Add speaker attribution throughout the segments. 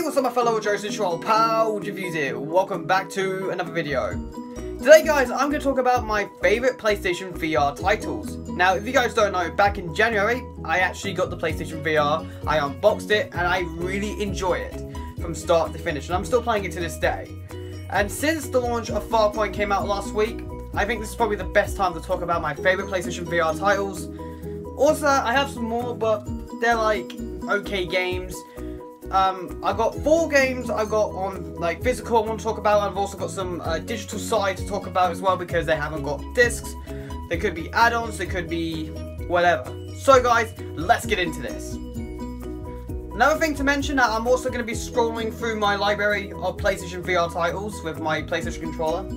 Speaker 1: Hey, what's up my fellow Joseph Troll pal, Reviews here. Welcome back to another video. Today guys, I'm going to talk about my favourite PlayStation VR titles. Now, if you guys don't know, back in January, I actually got the PlayStation VR, I unboxed it, and I really enjoy it from start to finish, and I'm still playing it to this day. And since the launch of Farpoint came out last week, I think this is probably the best time to talk about my favourite PlayStation VR titles. Also, I have some more, but they're like, okay games. I've got 4 games I've got on like physical I want to talk about. I've also got some digital side to talk about as well because they haven't got discs. They could be add-ons, they could be whatever. So guys, let's get into this. Another thing to mention, I'm also going to be scrolling through my library of PlayStation VR titles with my PlayStation controller.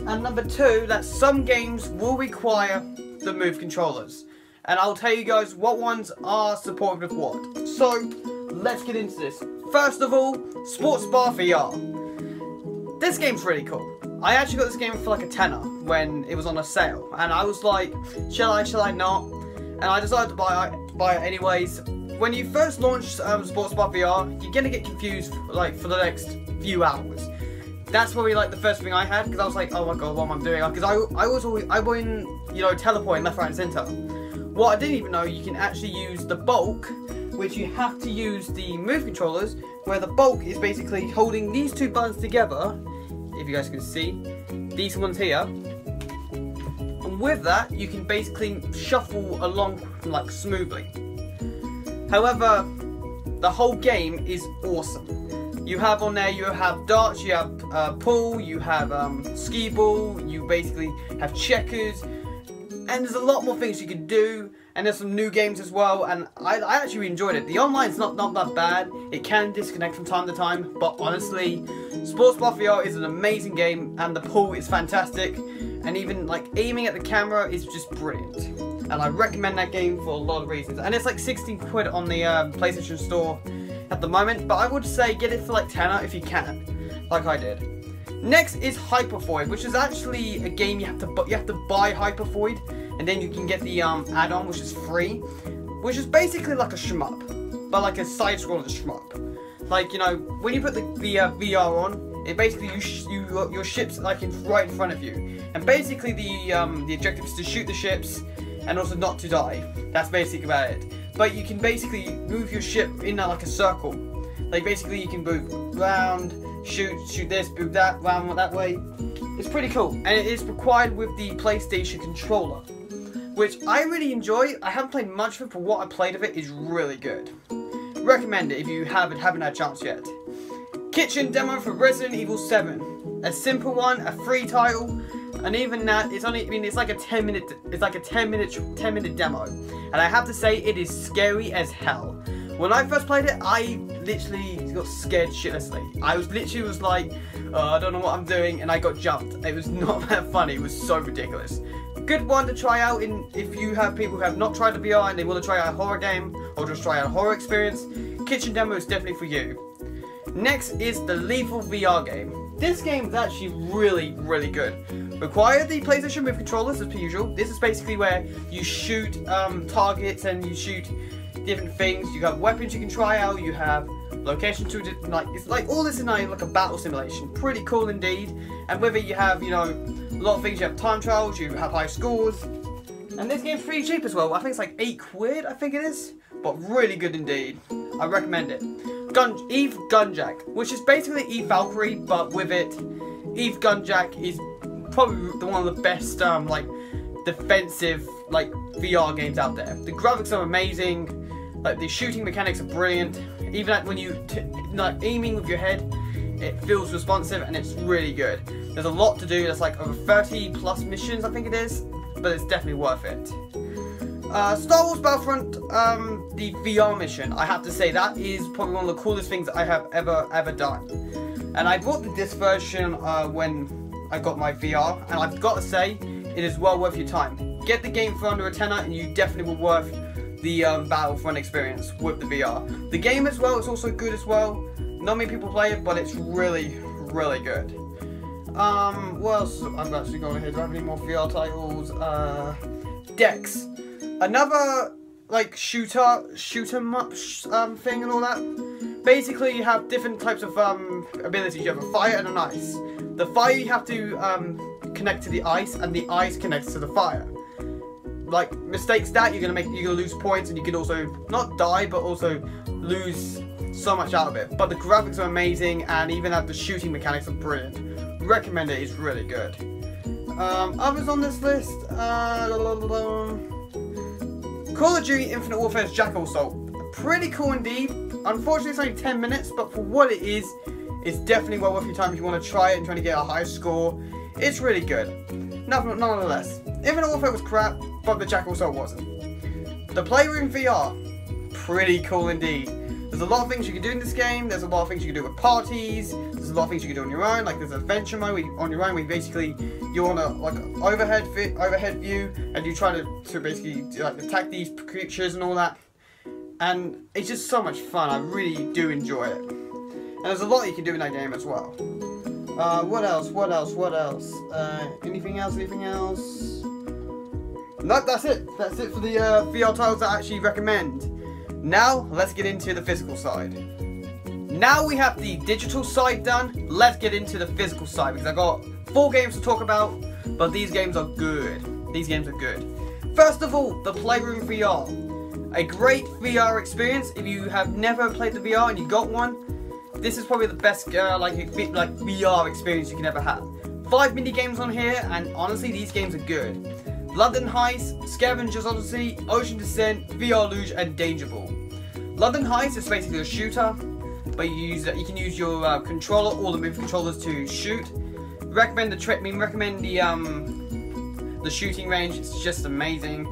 Speaker 1: And number 2, that some games will require the Move controllers. And I'll tell you guys what ones are supported with what. So, let's get into this. First of all, Sports Bar VR. This game's really cool. I actually got this game for like a tenner when it was on a sale. And I was like, shall I not? And I decided to buy it anyways. When you first launch Sports Bar VR, you're gonna get confused like for the next few hours. That's probably like the first thing I had, because I was like, oh my god, what am I doing? Because I went, you know, teleporting left, right and centre. What I didn't even know, you can actually use the bulk, which you have to use the Move controllers, where the bulk is basically holding these 2 buttons together, if you guys can see, these ones here, and with that, you can basically shuffle along like smoothly. However, the whole game is awesome. You have on there, you have darts, you have pool, you have skee ball, you basically have checkers, and there's a lot more things you can do, and there's some new games as well, and I actually enjoyed it. The online's not that bad. It can disconnect from time to time, but honestly, Sports Bar VR is an amazing game, and the pool is fantastic, and even like aiming at the camera is just brilliant. And I recommend that game for a lot of reasons. And it's like 16 quid on the PlayStation Store at the moment, but I would say get it for like tenner if you can, like I did. Next is Hypervoid, which is actually a game you have to buy Hypervoid, and then you can get the add-on, which is free, which is basically like a shmup, but like a side-scroller shmup. Like, you know, when you put the VR on, it basically your ship's like right in front of you, and basically the objective is to shoot the ships and also not to die. That's basically about it. But you can basically move your ship in like a circle. Like basically you can move round, shoot this, move that, round that way. It's pretty cool, and it is required with the PlayStation controller, which I really enjoy. I haven't played much of it, but what I played of it is really good. Recommend it if you haven't had a chance yet. Kitchen demo for Resident Evil 7. A simple one, a free title, and even that, it's only, I mean, it's like a 10 minute demo. And I have to say, it is scary as hell. When I first played it, I literally got scared shitlessly. I was like, I don't know what I'm doing, and I got jumped. It was not that funny. It was so ridiculous. Good one to try out if you have people who have not tried the VR and they want to try out a horror game or just try out a horror experience. Kitchen demo is definitely for you. Next is the Lethal VR game. This game is actually really good. Require the PlayStation Move controllers as per usual. This is basically where you shoot targets and you shoot different things. You have weapons you can try out. You have locations to it's like all this is like a battle simulation. Pretty cool indeed. And with it you have, you know, a lot of things. You have time trials. You have high scores. And this game's pretty cheap as well. I think it's like 8 quid. I think it is. But really good indeed. I recommend it. Eve Gunjack, which is basically Eve Valkyrie, but with it, Eve Gunjack is probably one of the best like defensive like VR games out there. The graphics are amazing, like the shooting mechanics are brilliant. Even when you like aiming with your head, it feels responsive and it's really good. There's a lot to do. There's like over 30 plus missions, I think it is, but it's definitely worth it. Star Wars Battlefront, the VR mission, I have to say that is probably one of the coolest things I have ever done. And I bought the disc version when I got my VR, and I've got to say, it is well worth your time. Get the game for under a tenner, and you definitely will worth the Battlefront experience with the VR. The game as well is also good as well. Not many people play it, but it's really good. What else? I've actually gone ahead. Do I have any more VR titles? Dex. Another like shoot 'em up thing and all that. basically you have different types of abilities. You have a fire and an ice. The fire you have to connect to the ice, and the ice connects to the fire. Like, mistakes that you're gonna lose points, and you can also not die, but also lose so much out of it. But the graphics are amazing, and even the shooting mechanics are brilliant. Recommend it. It's really good. Others on this list, Call of Duty Infinite Warfare's Jackal Assault. Pretty cool indeed. Unfortunately, it's only 10 minutes, but for what it is, it's definitely well worth your time if you want to try it and trying to get a high score. It's really good. Nonetheless, Infinite Warfare was crap, but the Jackal Assault wasn't. The Playroom VR, pretty cool indeed. There's a lot of things you can do in this game. There's a lot of things you can do with parties. There's a lot of things you can do on your own. Like there's adventure mode on your own, where basically you're on a overhead view, and you try to basically attack these creatures and all that. And it's just so much fun. I really do enjoy it. And there's a lot you can do in that game as well. What else? Anything else? No, that's it. That's it for the VR titles that I actually recommend. Now, let's get into the physical side. Now we have the digital side done, let's get into the physical side, because I've got 4 games to talk about, but these games are good. First of all, the Playroom VR. A great VR experience. If you have never played the VR and you got one, this is probably the best VR experience you can ever have. 5 mini games on here, and honestly, these games are good. London Heist, Scavenger's Odyssey, Ocean Descent, VR Luge, and Danger Ball. London Heist is basically a shooter, but you can use your controller, all the move controllers to shoot. Recommend the shooting range. It's just amazing.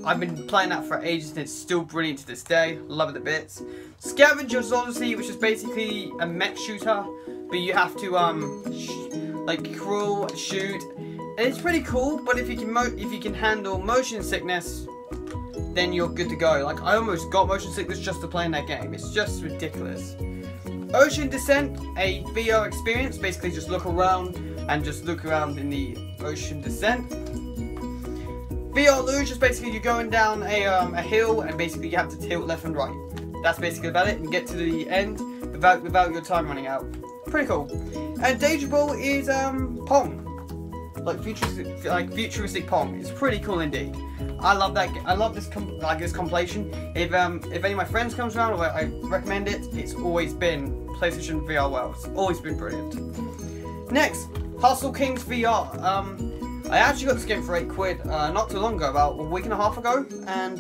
Speaker 1: I've been playing that for ages and it's still brilliant to this day. Love it to bits. Scavenger's Odyssey, which is basically a mech shooter, but you have to crawl, shoot. And it's pretty cool, but if you can handle motion sickness, then you're good to go. Like, I almost got motion sickness just to play in that game. It's just ridiculous. Ocean Descent, a VR experience. Basically, just look around in the Ocean Descent. VR Luge is basically you're going down a hill, and basically you have to tilt left and right. That's basically about it, and get to the end without your time running out. Pretty cool. And Danger Ball is Pong. Like futuristic Pong. It's pretty cool indeed. I love that. I love this compilation. If any of my friends comes around, I recommend it. It's always been PlayStation VR World. It's always been brilliant. Next, Hustle Kings VR. I actually got this game for £8 not too long ago, about a week and a half ago, and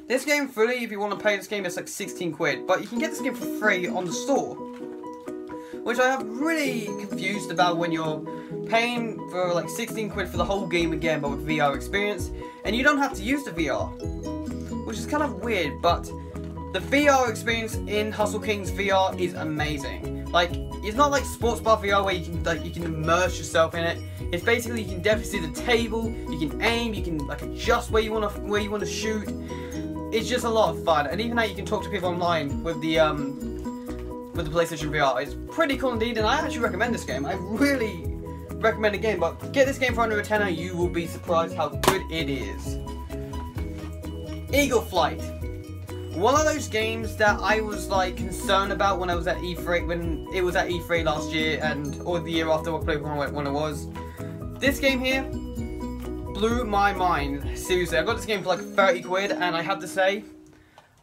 Speaker 1: this game fully, if you want to pay this game, it's like £16, but you can get this game for free on the store, which I am really confused about when you're paying for like £16 for the whole game again, but with VR experience, and you don't have to use the VR, which is kind of weird. But the VR experience in Hustle Kings VR is amazing. Like, it's not like Sports Bar VR where you can immerse yourself in it. It's basically, you can definitely see the table, you can aim, you can adjust where you want to shoot. It's just a lot of fun, and even now you can talk to people online with the PlayStation VR. It's pretty cool indeed, and I actually recommend this game. I really recommend the game, but get this game for under a tenner, you will be surprised how good it is. Eagle Flight. One of those games that I was concerned about when I was at E3, when it was at E3 last year, or the year after when it was. This game here blew my mind. Seriously, I got this game for like £30, and I have to say,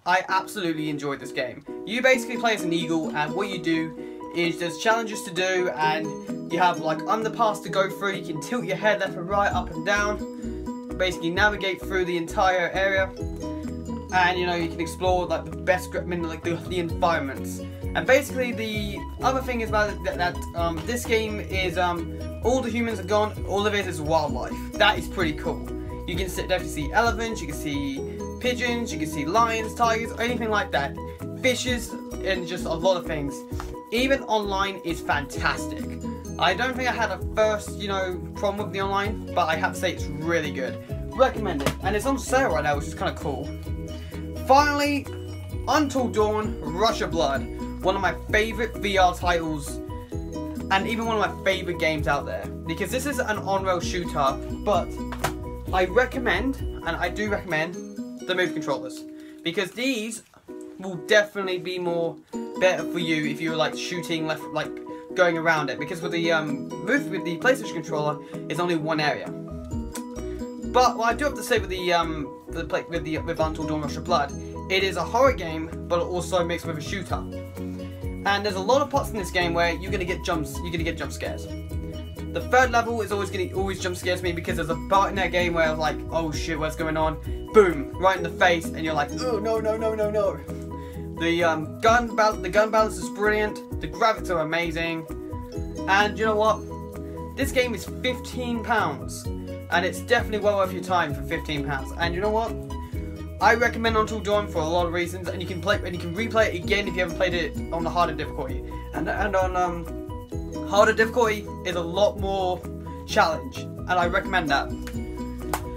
Speaker 1: I absolutely enjoyed this game. You basically play as an eagle, and what you do is there's challenges to do, and you have underpass to go through. You can tilt your head left and right, up and down, basically navigate through the entire area, and you can explore the best, the environments. And basically the other thing is about it that this game is all the humans are gone. All of it is wildlife. That is pretty cool. You can definitely see elephants, you can see pigeons, you can see lions, tigers, anything like that. Fishes, and just a lot of things. Even online is fantastic. I don't think I had a first, problem with the online, but I have to say it's really good. Recommend it. And it's on sale right now, which is kind of cool. Finally, Until Dawn, Rush of Blood. One of my favorite VR titles, and even one of my favorite games out there. Because this is an on-rail shooter, but I recommend, and I do recommend, the move controllers, because these will definitely be more better for you if you're like shooting left, like going around it, because with the PlayStation controller, it's only one area. But what I do have to say with with Until Dawn Rush of Blood, it is a horror game, but it also mixed with a shooter. And there's a lot of parts in this game where you're gonna get jump scares. The third level is always jump scares me, because there's a part in that game where I was like, oh shit, what's going on? Boom, right in the face, and you're like, oh no no no no no. The gun balance is brilliant. The graphics are amazing, and you know what? This game is £15, and it's definitely well worth your time for £15. And you know what? I recommend Until Dawn for a lot of reasons, and you can replay it again if you haven't played it on the harder difficulty. And on harder difficulty is a lot more challenge, and I recommend that.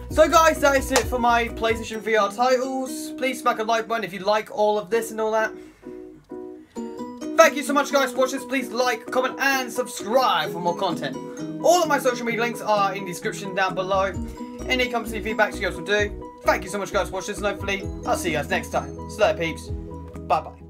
Speaker 1: So guys, that is it for my PlayStation VR titles. Please smack a like button if you like all of this and all that. Thank you so much guys for watching this. Please like, comment and subscribe for more content. All of my social media links are in the description down below. Any comments and feedback you guys will do. Thank you so much guys for watching this, and hopefully I'll see you guys next time. So there peeps, bye bye.